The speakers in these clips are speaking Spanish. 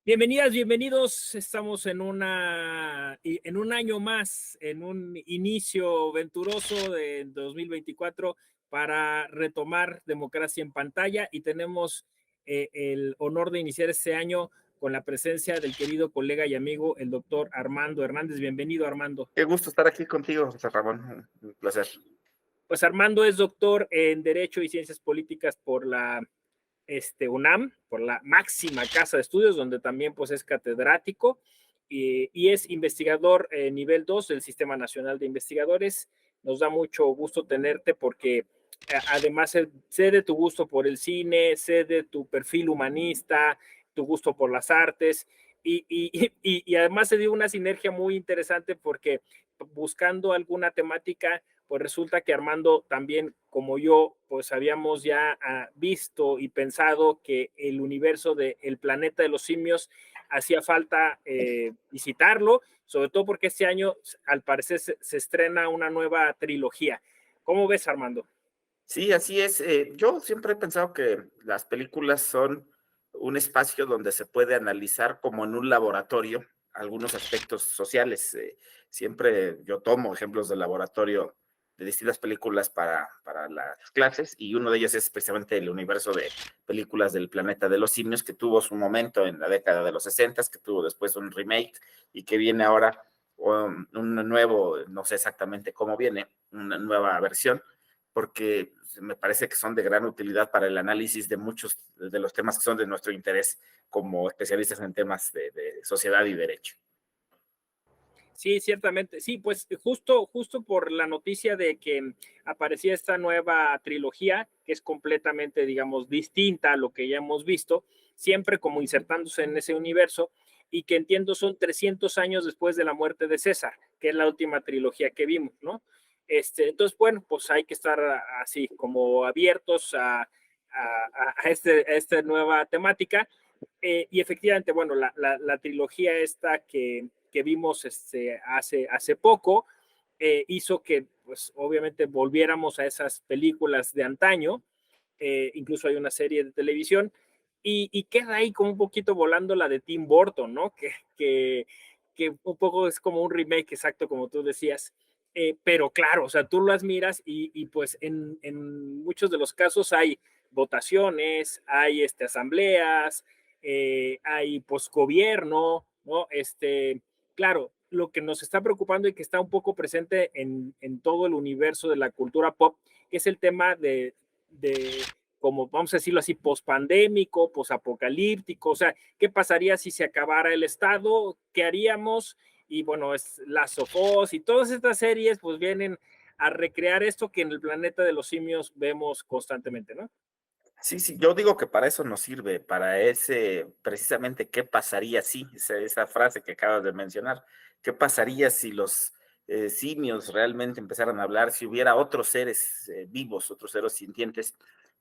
Bienvenidas, bienvenidos. Estamos en un año más, en un inicio venturoso de 2024 para retomar Democracia en Pantalla y tenemos el honor de iniciar este año con la presencia del querido colega y amigo, el doctor Armando Hernández. Bienvenido, Armando. Qué gusto estar aquí contigo, José Ramón. Un placer. Pues Armando es doctor en Derecho y Ciencias Políticas por la UNAM, por la máxima casa de estudios, donde también pues es catedrático y es investigador nivel 2 del Sistema Nacional de Investigadores. Nos da mucho gusto tenerte porque además sé de tu gusto por el cine, sé de tu perfil humanista, tu gusto por las artes y además se dio una sinergia muy interesante porque buscando alguna temática pues resulta que Armando también, como yo, pues habíamos ya visto y pensado que el universo del planeta de los simios hacía falta visitarlo, sobre todo porque este año, al parecer, se estrena una nueva trilogía. ¿Cómo ves, Armando? Sí, así es. Yo siempre he pensado que las películas son un espacio donde se puede analizar como en un laboratorio algunos aspectos sociales. Siempre yo tomo ejemplos de laboratorio de distintas películas para las clases y uno de ellos es precisamente el universo de películas del planeta de los simios que tuvo su momento en la década de los 60, que tuvo después un remake y que viene ahora un nuevo, no sé exactamente cómo viene, una nueva versión porque me parece que son de gran utilidad para el análisis de muchos de los temas que son de nuestro interés como especialistas en temas de sociedad y derecho. Sí, ciertamente. Sí, pues justo por la noticia de que aparecía esta nueva trilogía, que es completamente, digamos, distinta a lo que ya hemos visto, siempre como insertándose en ese universo, y que entiendo son 300 años después de la muerte de César, que es la última trilogía que vimos, ¿no? Entonces, bueno, pues hay que estar así como abiertos a esta nueva temática. Y efectivamente, bueno, la trilogía esta que vimos hace poco hizo que, pues, obviamente volviéramos a esas películas de antaño. Incluso hay una serie de televisión y queda ahí como un poquito volando la de Tim Burton, ¿no? Que un poco es como un remake, exacto, como tú decías. Pero claro, o sea, tú las miras y pues en muchos de los casos hay votaciones, hay asambleas, hay posgobierno, ¿no? Claro, lo que nos está preocupando y que está un poco presente en todo el universo de la cultura pop, que es el tema de como vamos a decirlo así, pospandémico, posapocalíptico, o sea, ¿qué pasaría si se acabara el Estado? ¿Qué haríamos? Y bueno, es Last of Us y todas estas series pues vienen a recrear esto que en el planeta de los simios vemos constantemente, ¿no? Sí, sí, yo digo que para eso nos sirve, para ese, precisamente, ¿qué pasaría si? Esa frase que acabas de mencionar, ¿qué pasaría si los simios realmente empezaran a hablar, si hubiera otros seres vivos, otros seres sintientes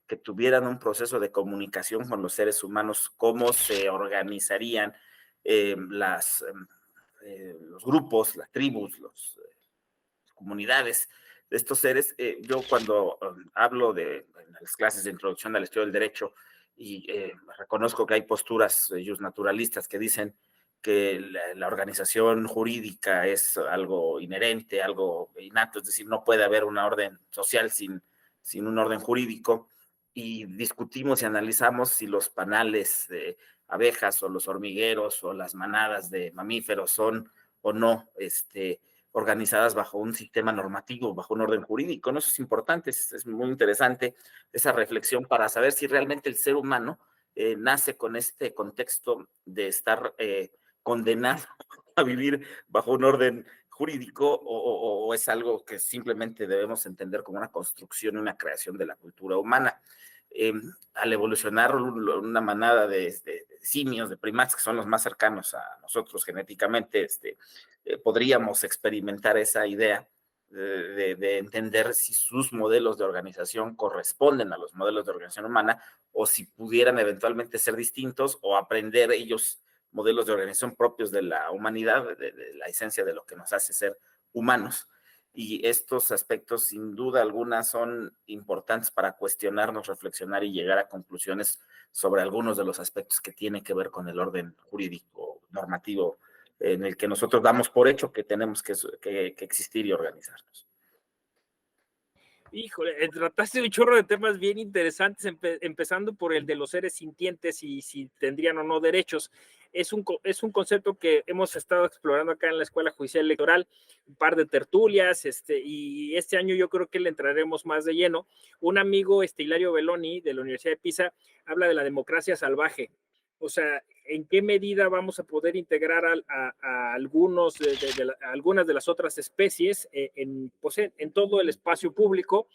que tuvieran un proceso de comunicación con los seres humanos, cómo se organizarían los grupos, las tribus, comunidades de estos seres? Yo cuando hablo en las clases de introducción al estudio del derecho y reconozco que hay posturas naturalistas que dicen que la organización jurídica es algo inherente, algo innato, es decir, no puede haber una orden social sin un orden jurídico, y discutimos y analizamos si los panales de abejas o los hormigueros o las manadas de mamíferos son o no organizadas bajo un sistema normativo, bajo un orden jurídico, ¿no? Eso es importante, es muy interesante esa reflexión para saber si realmente el ser humano nace con este contexto de estar condenado a vivir bajo un orden jurídico o es algo que simplemente debemos entender como una construcción y una creación de la cultura humana. Eh, Al evolucionar una manada de simios, de primates, que son los más cercanos a nosotros genéticamente, podríamos experimentar esa idea de entender si sus modelos de organización corresponden a los modelos de organización humana o si pudieran eventualmente ser distintos o aprender ellos modelos de organización propios de la humanidad, de la esencia de lo que nos hace ser humanos. y estos aspectos sin duda alguna son importantes para cuestionarnos, reflexionar y llegar a conclusiones sobre algunos de los aspectos que tienen que ver con el orden jurídico normativo en el que nosotros damos por hecho que tenemos que existir y organizarnos. Híjole, trataste un chorro de temas bien interesantes, empezando por el de los seres sintientes y si tendrían o no derechos. Es un concepto que hemos estado explorando acá en la Escuela Judicial Electoral, un par de tertulias, y este año yo creo que le entraremos más de lleno. Un amigo, Hilario Belloni, de la Universidad de Pisa, habla de la democracia salvaje. O sea, ¿en qué medida vamos a poder integrar a algunos algunas de las otras especies pues en todo el espacio público?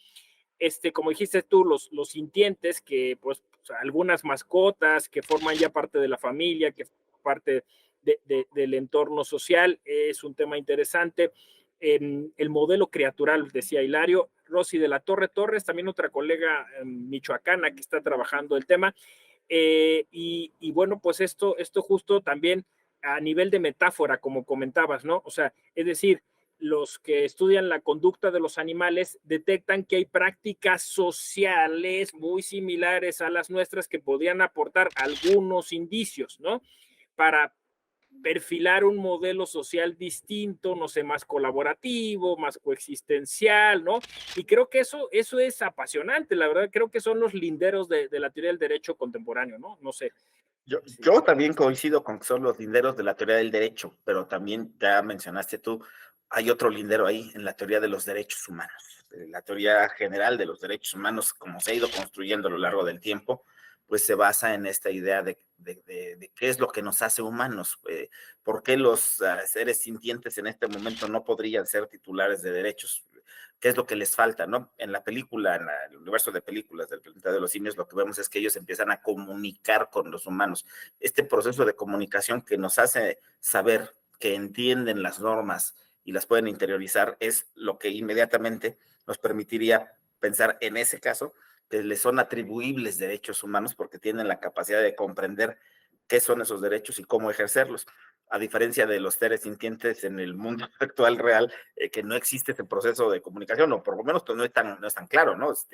Como dijiste tú, los sintientes, que pues algunas mascotas que forman ya parte de la familia, que parte del entorno social, es un tema interesante. El modelo criatural, decía Hilario. Rosy de la Torre Torres, también otra colega michoacana que está trabajando el tema. Y bueno, pues esto justo también a nivel de metáfora, como comentabas, ¿no? O sea, es decir, los que estudian la conducta de los animales detectan que hay prácticas sociales muy similares a las nuestras que podrían aportar algunos indicios, ¿no? Para perfilar un modelo social distinto, no sé, más colaborativo, más coexistencial, ¿no? Y creo que eso es apasionante, la verdad, creo que son los linderos de la teoría del derecho contemporáneo, ¿no? No sé. Sí. Yo también coincido con que son los linderos de la teoría del derecho, pero también ya mencionaste tú, hay otro lindero ahí en la teoría de los derechos humanos. La teoría general de los derechos humanos, como se ha ido construyendo a lo largo del tiempo, pues se basa en esta idea de qué es lo que nos hace humanos, por qué los seres sintientes en este momento no podrían ser titulares de derechos, qué es lo que les falta, ¿no? En la película, en el universo de películas del planeta de los simios, lo que vemos es que ellos empiezan a comunicar con los humanos. Este proceso de comunicación que nos hace saber que entienden las normas y las pueden interiorizar es lo que inmediatamente nos permitiría pensar en ese caso que les son atribuibles derechos humanos porque tienen la capacidad de comprender qué son esos derechos y cómo ejercerlos. A diferencia de los seres sintientes en el mundo actual real, que no existe ese proceso de comunicación, o por lo menos pues, no es tan claro, ¿no? Es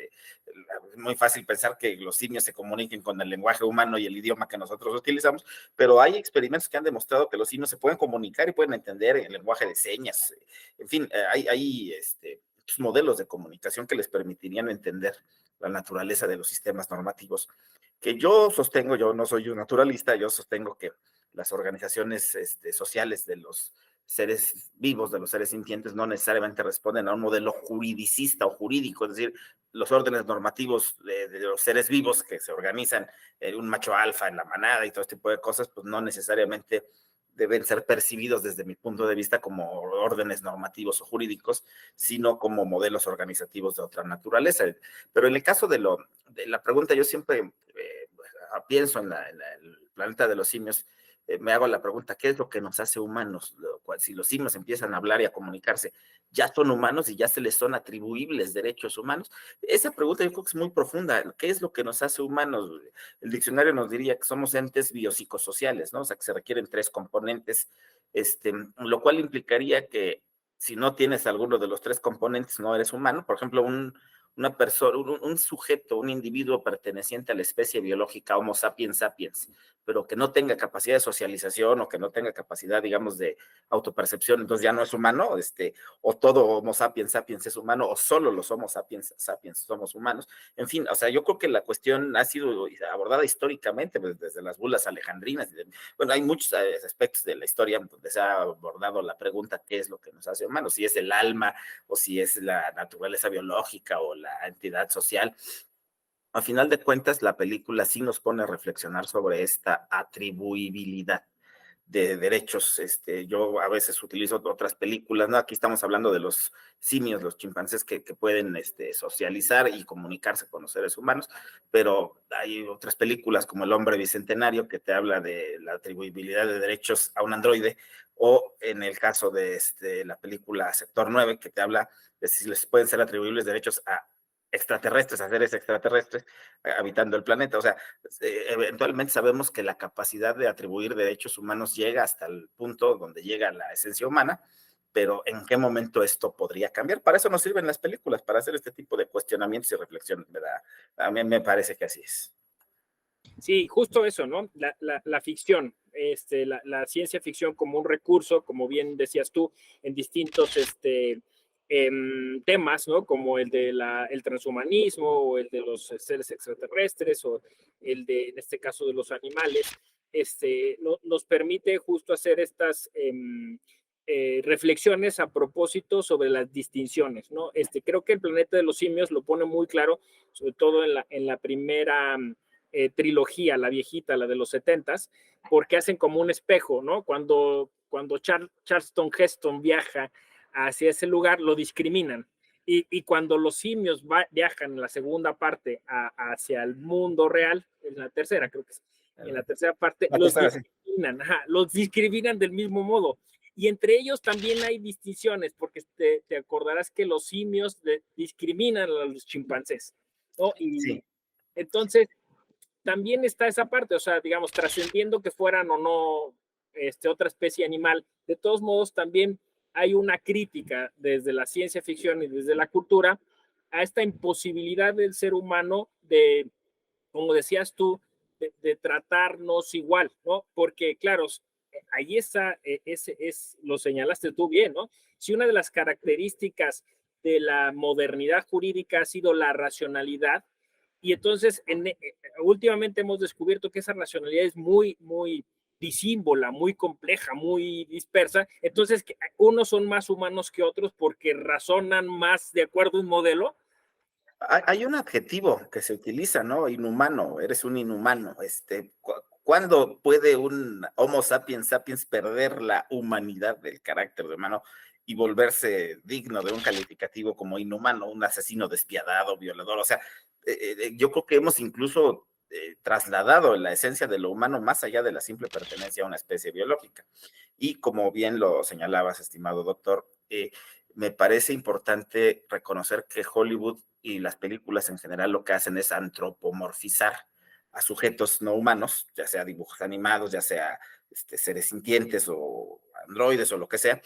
muy fácil pensar que los simios se comuniquen con el lenguaje humano y el idioma que nosotros utilizamos, pero hay experimentos que han demostrado que los simios se pueden comunicar y pueden entender el lenguaje de señas. En fin, hay modelos de comunicación que les permitirían entender la naturaleza de los sistemas normativos, que yo sostengo, yo no soy un naturalista, yo sostengo que las organizaciones sociales de los seres vivos, de los seres sintientes, no necesariamente responden a un modelo juridicista o jurídico, es decir, los órdenes normativos de los seres vivos que se organizan, un macho alfa en la manada y todo este tipo de cosas, pues no necesariamente deben ser percibidos desde mi punto de vista como órdenes normativos o jurídicos, sino como modelos organizativos de otra naturaleza. Pero en el caso de la pregunta, yo siempre pienso en el planeta de los simios, me hago la pregunta, ¿qué es lo que nos hace humanos? Si los simios empiezan a hablar y a comunicarse, ¿ya son humanos y ya se les son atribuibles derechos humanos? Esa pregunta yo creo que es muy profunda. ¿Qué es lo que nos hace humanos? El diccionario nos diría que somos entes biopsicosociales, ¿no? O sea, que se requieren 3 componentes, lo cual implicaría que si no tienes alguno de los 3 componentes, no eres humano. Por ejemplo, una persona, un sujeto, un individuo perteneciente a la especie biológica Homo sapiens sapiens, pero que no tenga capacidad de socialización o que no tenga capacidad, digamos, de autopercepción, entonces ya no es humano, o todo Homo sapiens sapiens es humano, o solo los Homo sapiens sapiens somos humanos. En fin, o sea, yo creo que la cuestión ha sido abordada históricamente, pues, desde las bulas alejandrinas. Bueno, hay muchos aspectos de la historia donde se ha abordado la pregunta, ¿qué es lo que nos hace humanos? Si es el alma, o si es la naturaleza biológica, o la entidad social. A final de cuentas, la película sí nos pone a reflexionar sobre esta atribuibilidad de derechos. Yo a veces utilizo otras películas, ¿no? Aquí estamos hablando de los simios, los chimpancés que pueden socializar y comunicarse con los seres humanos, pero hay otras películas como El hombre bicentenario que te habla de la atribuibilidad de derechos a un androide, o en el caso de la película Sector 9 que te habla de si les pueden ser atribuibles derechos a extraterrestres, a seres extraterrestres habitando el planeta. O sea, eventualmente sabemos que la capacidad de atribuir derechos humanos llega hasta el punto donde llega la esencia humana, pero ¿en qué momento esto podría cambiar? Para eso nos sirven las películas, para hacer este tipo de cuestionamientos y reflexiones, ¿verdad? A mí me parece que así es. Sí, justo eso, ¿no? La ficción, la ciencia ficción como un recurso, como bien decías tú, en distintos temas, ¿no? Como el de el transhumanismo, o el de los seres extraterrestres, o el de, en este caso, de los animales, nos permite justo hacer estas reflexiones a propósito sobre las distinciones, ¿no? Creo que el planeta de los simios lo pone muy claro, sobre todo en la primera trilogía, la viejita, la de los 70s, porque hacen como un espejo, ¿no? Cuando Charleston Heston viaja hacia ese lugar, lo discriminan. Y cuando los simios viajan en la segunda parte hacia el mundo real, en la tercera, creo que es, en la tercera parte, los discriminan del mismo modo. Y entre ellos también hay distinciones, porque te acordarás que los simios discriminan a los chimpancés, ¿no? Y sí. entonces, también está esa parte, o sea, digamos, trascendiendo que fueran o no otra especie animal, de todos modos también hay una crítica desde la ciencia ficción y desde la cultura a esta imposibilidad del ser humano de, como decías tú, de tratarnos igual, ¿no? Porque, claro, ahí está, lo señalaste tú bien, ¿no? Si una de las características de la modernidad jurídica ha sido la racionalidad, y entonces últimamente hemos descubierto que esa racionalidad es muy, muy disímbola, muy compleja, muy dispersa. Entonces, unos son más humanos que otros porque razonan más de acuerdo a un modelo. Hay un adjetivo que se utiliza, ¿no? Inhumano, eres un inhumano. ¿Cuándo puede un Homo sapiens sapiens perder la humanidad del carácter de humano y volverse digno de un calificativo como inhumano, un asesino despiadado, violador? O sea, yo creo que hemos incluso trasladado la esencia de lo humano más allá de la simple pertenencia a una especie biológica. Y como bien lo señalabas, estimado doctor, me parece importante reconocer que Hollywood y las películas en general lo que hacen es antropomorfizar a sujetos no humanos, ya sea dibujos animados, ya sea seres sintientes o androides o lo que sea,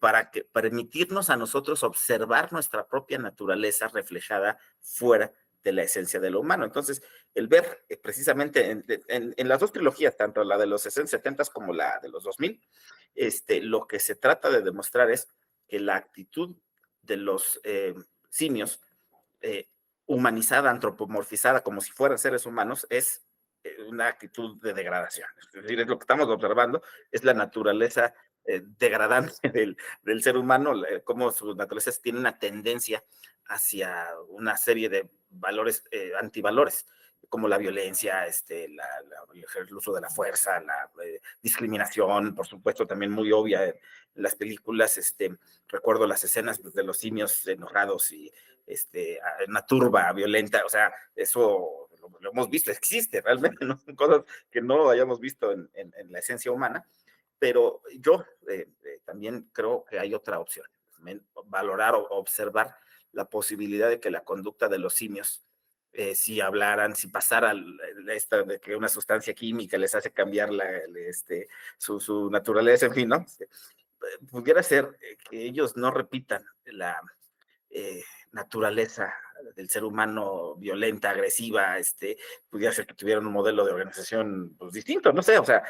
para permitirnos a nosotros observar nuestra propia naturaleza reflejada fuera de la esencia de lo humano. Entonces, el ver precisamente en las dos trilogías, tanto la de los 60, 70 como la de los 2000, lo que se trata de demostrar es que la actitud de los simios, humanizada, antropomorfizada, como si fueran seres humanos, es una actitud de degradación. Es decir, es lo que estamos observando, es la naturaleza degradante del ser humano, como su naturaleza tiene una tendencia hacia una serie de valores, antivalores, como la violencia, el uso de la fuerza, la discriminación, por supuesto, también muy obvia en las películas. Recuerdo las escenas de los simios enojados y una turba violenta, o sea, eso lo hemos visto, existe realmente, ¿no? Son cosas que no hayamos visto en la esencia humana, pero yo también creo que hay otra opción, valorar o observar la posibilidad de que la conducta de los simios, si hablaran, si pasara esta de que una sustancia química les hace cambiar su naturaleza, en fin, ¿no? Pudiera ser que ellos no repitan la naturaleza del ser humano violenta, agresiva, pudiera ser que tuvieran un modelo de organización pues, distinto, no sé, o sea,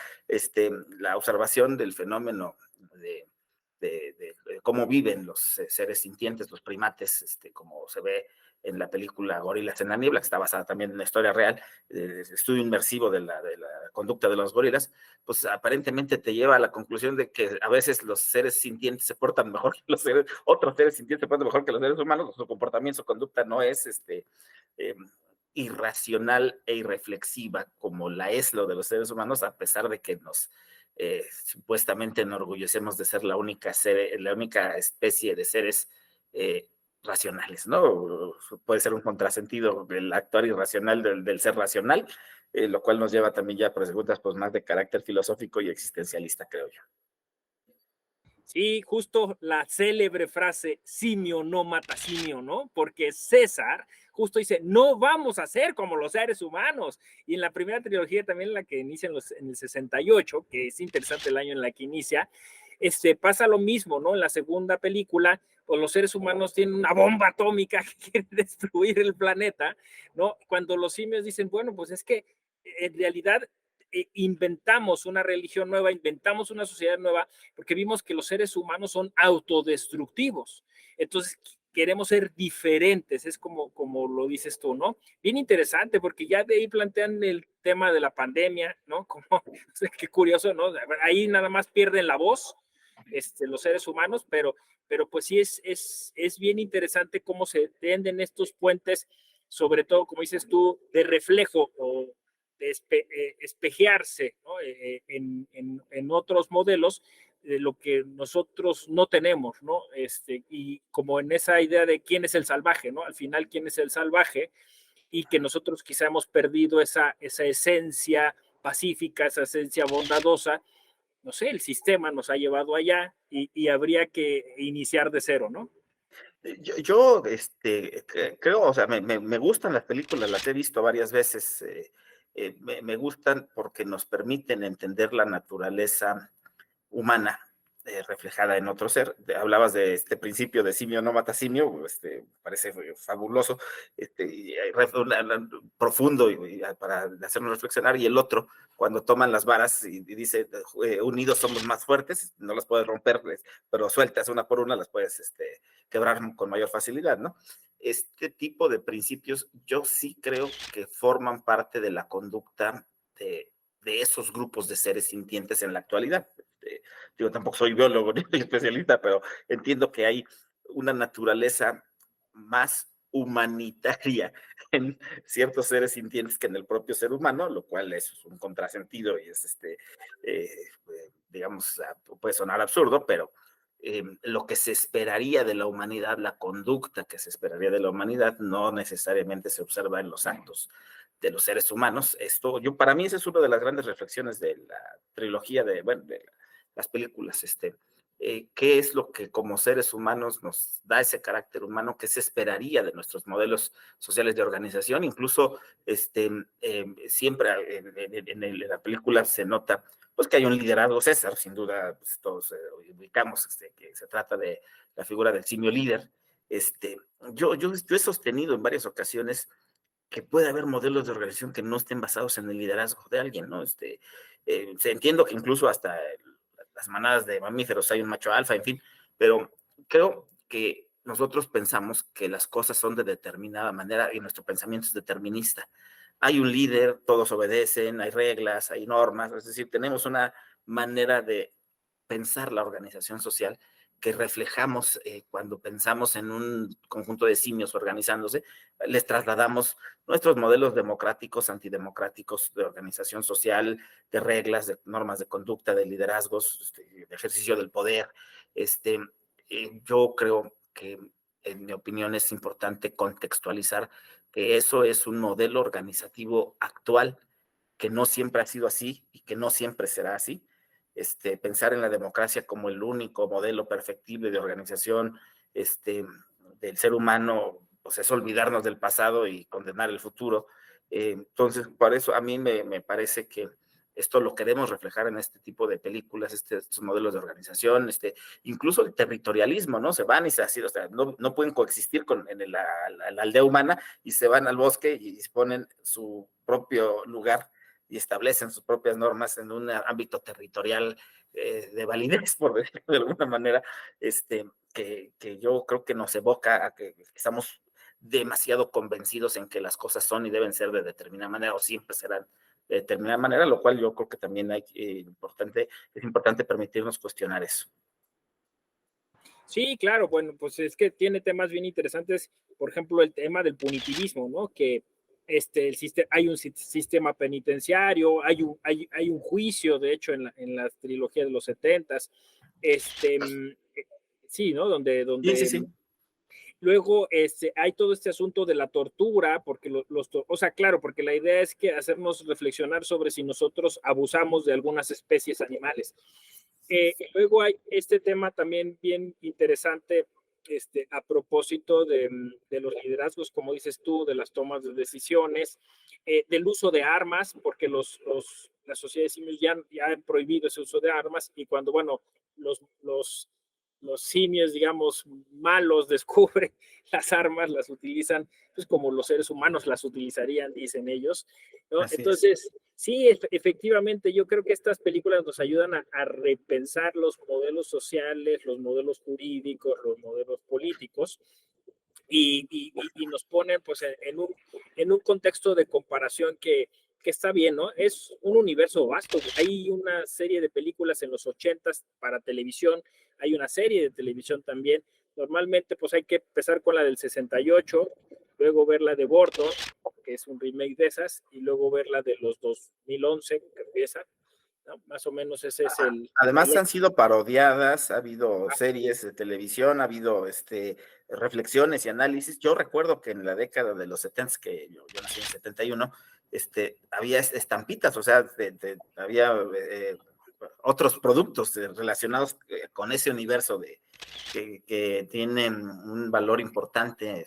la observación del fenómeno de cómo viven los seres sintientes, los primates, como se ve en la película Gorilas en la Niebla, que está basada también en una historia real, estudio inmersivo de la conducta de los gorilas, pues aparentemente te lleva a la conclusión de que a veces los seres sintientes se portan mejor que otros seres sintientes se portan mejor que los seres humanos, su comportamiento, su conducta no es eh, irracional e irreflexiva como la es lo de los seres humanos, a pesar de que nos supuestamente enorgullecemos de ser la única especie de seres racionales, ¿no? Puede ser un contrasentido el actuar irracional del ser racional, lo cual nos lleva también ya a preguntas pues, más de carácter filosófico y existencialista, creo yo. Sí, justo la célebre frase, simio no mata simio, ¿no? Porque César justo dice, no vamos a ser como los seres humanos. Y en la primera trilogía, también la que inicia en el 68, que es interesante el año en la que inicia, pasa lo mismo, ¿no? En la segunda película, pues los seres humanos tienen una bomba atómica que quiere destruir el planeta, ¿no? Cuando los simios dicen, bueno, pues es que en realidad inventamos una religión nueva, inventamos una sociedad nueva, porque vimos que los seres humanos son autodestructivos. Entonces, queremos ser diferentes, es como lo dices tú, ¿no? Bien interesante, porque ya de ahí plantean el tema de la pandemia, ¿no? Como, qué curioso, ¿no? Ahí nada más pierden la voz los seres humanos, pero pues sí es bien interesante cómo se tienden estos puentes, sobre todo, como dices tú, de reflejo o de espejearse, ¿no? En otros modelos de lo que nosotros no tenemos, ¿no? Y como en esa idea de quién es el salvaje, ¿no? Al final, quién es el salvaje, y que nosotros quizá hemos perdido esa esencia pacífica, esa esencia bondadosa. No sé, el sistema nos ha llevado allá y habría que iniciar de cero, ¿no? Creo, o sea, me gustan las películas, las he visto varias veces, me gustan porque nos permiten entender la naturaleza humana reflejada en otro ser. Hablabas de este principio de simio no mata simio, parece fabuloso, profundo para hacernos reflexionar, y el otro, cuando toman las varas y dice, unidos somos más fuertes, no las puedes romper, pero sueltas una por una, las puedes quebrar con mayor facilidad, ¿no? Este tipo de principios yo sí creo que forman parte de la conducta de esos grupos de seres sintientes en la actualidad. Digo, tampoco soy biólogo ni especialista, pero entiendo que hay una naturaleza más humanitaria en ciertos seres sintientes que en el propio ser humano, lo cual es un contrasentido y es, digamos, puede sonar absurdo, pero lo que se esperaría de la humanidad, la conducta que se esperaría de la humanidad, no necesariamente se observa en los actos de los seres humanos. Para mí esa es una de las grandes reflexiones de la trilogía de las películas, qué es lo que como seres humanos nos da ese carácter humano, qué se esperaría de nuestros modelos sociales de organización. Incluso siempre en la película se nota pues que hay un liderazgo César, sin duda, pues, todos ubicamos que se trata de la figura del simio líder. Yo he sostenido en varias ocasiones que puede haber modelos de organización que no estén basados en el liderazgo de alguien, ¿no? Entiendo que incluso hasta las manadas de mamíferos hay un macho alfa, en fin, pero creo que nosotros pensamos que las cosas son de determinada manera y nuestro pensamiento es determinista. Hay un líder, todos obedecen, hay reglas, hay normas, es decir, tenemos una manera de pensar la organización social que reflejamos cuando pensamos en un conjunto de simios organizándose, les trasladamos nuestros modelos democráticos, antidemocráticos de organización social, de reglas, de normas de conducta, de liderazgos, de ejercicio del poder. Yo creo que, en mi opinión, es importante contextualizar que eso es un modelo organizativo actual que no siempre ha sido así y que no siempre será así. Pensar en la democracia como el único modelo perfectible de organización del ser humano, pues es olvidarnos del pasado y condenar el futuro. Entonces, por eso a mí me parece que esto lo queremos reflejar en este tipo de películas, estos modelos de organización, incluso el territorialismo, ¿no? Se van y se así, o sea, no pueden coexistir en la aldea humana y se van al bosque y ponen su propio lugar y establecen sus propias normas en un ámbito territorial de validez, por decirlo de alguna manera, que yo creo que nos evoca a que estamos demasiado convencidos en que las cosas son y deben ser de determinada manera o siempre serán de determinada manera, lo cual yo creo que también es importante permitirnos cuestionar eso. Sí, claro, bueno, pues es que tiene temas bien interesantes, por ejemplo, el tema del punitivismo, ¿no? Que hay un sistema penitenciario, hay un juicio, de hecho, en la trilogía de los 70s, sí, ¿no? Sí. Luego hay todo este asunto de la tortura, porque o sea, claro, porque la idea es que hacernos reflexionar sobre si nosotros abusamos de algunas especies animales. Luego hay este tema también bien interesante a propósito de los liderazgos, como dices tú, de las tomas de decisiones, del uso de armas, porque las sociedades simios ya han prohibido ese uso de armas y cuando, bueno, los simios, digamos, malos descubren las armas, las utilizan, pues como los seres humanos las utilizarían, dicen ellos, ¿no? Así es. Entonces, sí, efectivamente, yo creo que estas películas nos ayudan a repensar los modelos sociales, los modelos jurídicos, los modelos políticos, y nos ponen pues en un contexto de comparación que está bien, ¿no? Es un universo vasto. Hay una serie de películas en los 80s para televisión, hay una serie de televisión también. Normalmente pues hay que empezar con la del 68, luego ver la de Burton, que es un remake de esas, y luego ver la de los 2011, que empieza, ¿no? Más o menos ese es Además el han sido parodiadas, ha habido series de televisión, ha habido reflexiones y análisis. Yo recuerdo que en la década de los 70, que yo nací en 71, había estampitas, o sea, había otros productos relacionados con ese universo que tienen un valor importante,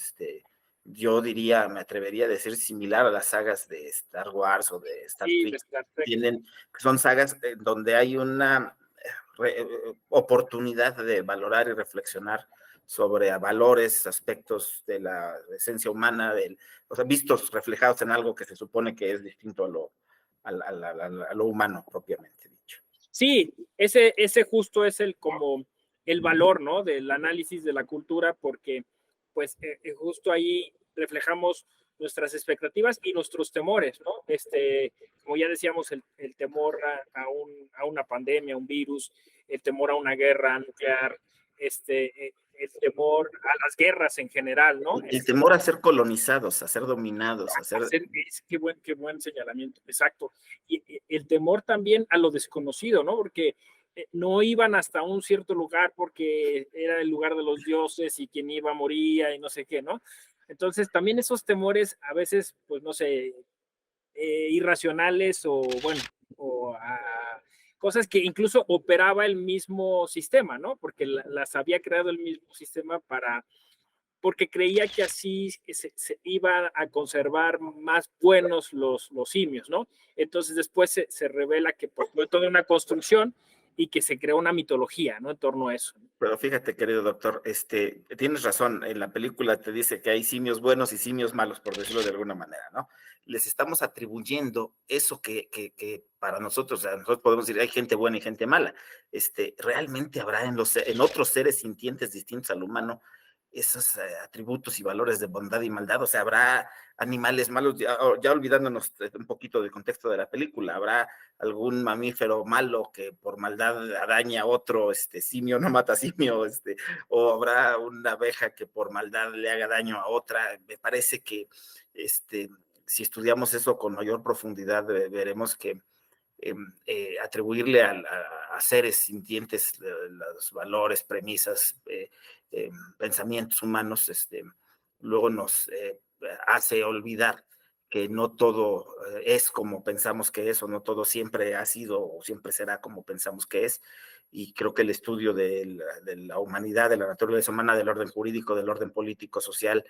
yo diría, me atrevería a decir similar a las sagas de Star Wars o de Star sí, de Trek. Star Trek. Son sagas donde hay una oportunidad de valorar y reflexionar sobre valores, aspectos de la esencia humana, o sea, vistos reflejados en algo que se supone que es distinto a lo humano propiamente dicho. Sí, ese justo es como el valor, ¿no? Del análisis de la cultura, porque pues justo ahí reflejamos nuestras expectativas y nuestros temores, ¿no? Como ya decíamos, el temor a una pandemia, a un virus, el temor a una guerra nuclear, el temor a las guerras en general, ¿no? El temor a ser colonizados, a ser dominados, a ser... Qué buen señalamiento, exacto. Y el temor también a lo desconocido, ¿no? Porque no iban hasta un cierto lugar porque era el lugar de los dioses y quien iba moría y no sé qué, ¿no? Entonces también esos temores a veces, pues no sé, irracionales o bueno, o cosas que incluso operaba el mismo sistema, ¿no? Porque las había creado el mismo sistema porque creía que así se iba a conservar más buenos los simios, ¿no? Entonces después se revela que fue toda una construcción y que se creó una mitología, ¿no? En torno a eso. Pero fíjate, querido doctor, tienes razón, en la película te dice que hay simios buenos y simios malos, por decirlo de alguna manera, ¿no? Les estamos atribuyendo eso que para nosotros, o sea, nosotros podemos decir, hay gente buena y gente mala. Realmente habrá en otros seres sintientes distintos al humano esos atributos y valores de bondad y maldad, o sea, habrá animales malos, ya olvidándonos un poquito del contexto de la película, habrá algún mamífero malo que por maldad daña a otro simio, no mata simio, o habrá una abeja que por maldad le haga daño a otra. Me parece que si estudiamos eso con mayor profundidad, veremos que atribuirle a seres sintientes los valores, premisas, pensamientos humanos, luego nos hace olvidar que no todo es como pensamos que es, o no todo siempre ha sido o siempre será como pensamos que es. Y creo que el estudio de la humanidad, de la naturaleza humana, del orden jurídico, del orden político, social,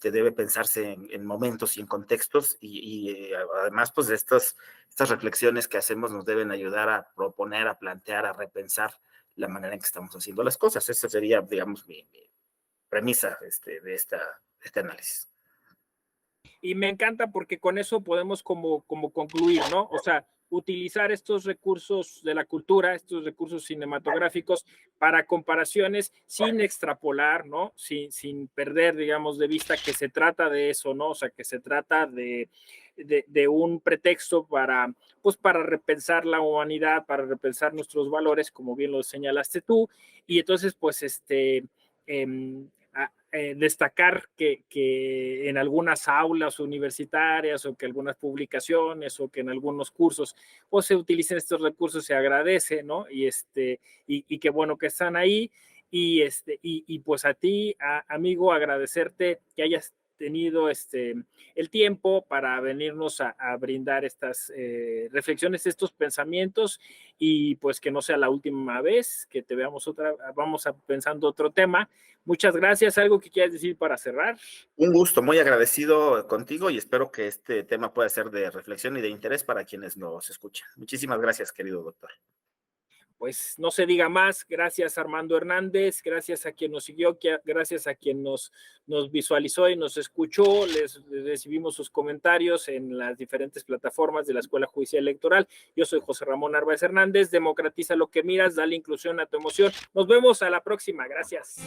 debe pensarse en momentos y en contextos, y además, pues, estas reflexiones que hacemos nos deben ayudar a proponer, a plantear, a repensar la manera en que estamos haciendo las cosas. Esa sería, digamos, mi premisa de este análisis. Y me encanta porque con eso podemos como concluir, ¿no? O sea, utilizar estos recursos de la cultura, estos recursos cinematográficos para comparaciones sin extrapolar, ¿no? Sin perder, digamos, de vista que se trata de eso, ¿no? O sea, que se trata de un pretexto pues para repensar la humanidad, para repensar nuestros valores, como bien lo señalaste tú, y entonces, pues, destacar que en algunas aulas universitarias o que algunas publicaciones o que en algunos cursos pues se utilicen estos recursos se agradece, ¿no? Y qué bueno que están ahí y pues a ti, amigo, agradecerte que hayas tenido el tiempo para venirnos a brindar estas reflexiones, estos pensamientos y pues que no sea la última vez que te veamos vamos pensando otro tema. Muchas gracias. ¿Algo que quieras decir para cerrar? Un gusto, muy agradecido contigo y espero que este tema pueda ser de reflexión y de interés para quienes nos escuchan. Muchísimas gracias, querido doctor. pues no se diga más. Gracias Armando Hernández, gracias a quien nos siguió, gracias a quien nos visualizó y nos escuchó. Les recibimos sus comentarios en las diferentes plataformas de la Escuela Judicial Electoral. Yo soy José Ramón Narváez Hernández. Democratiza lo que miras, dale inclusión a tu emoción. Nos vemos a la próxima. Gracias.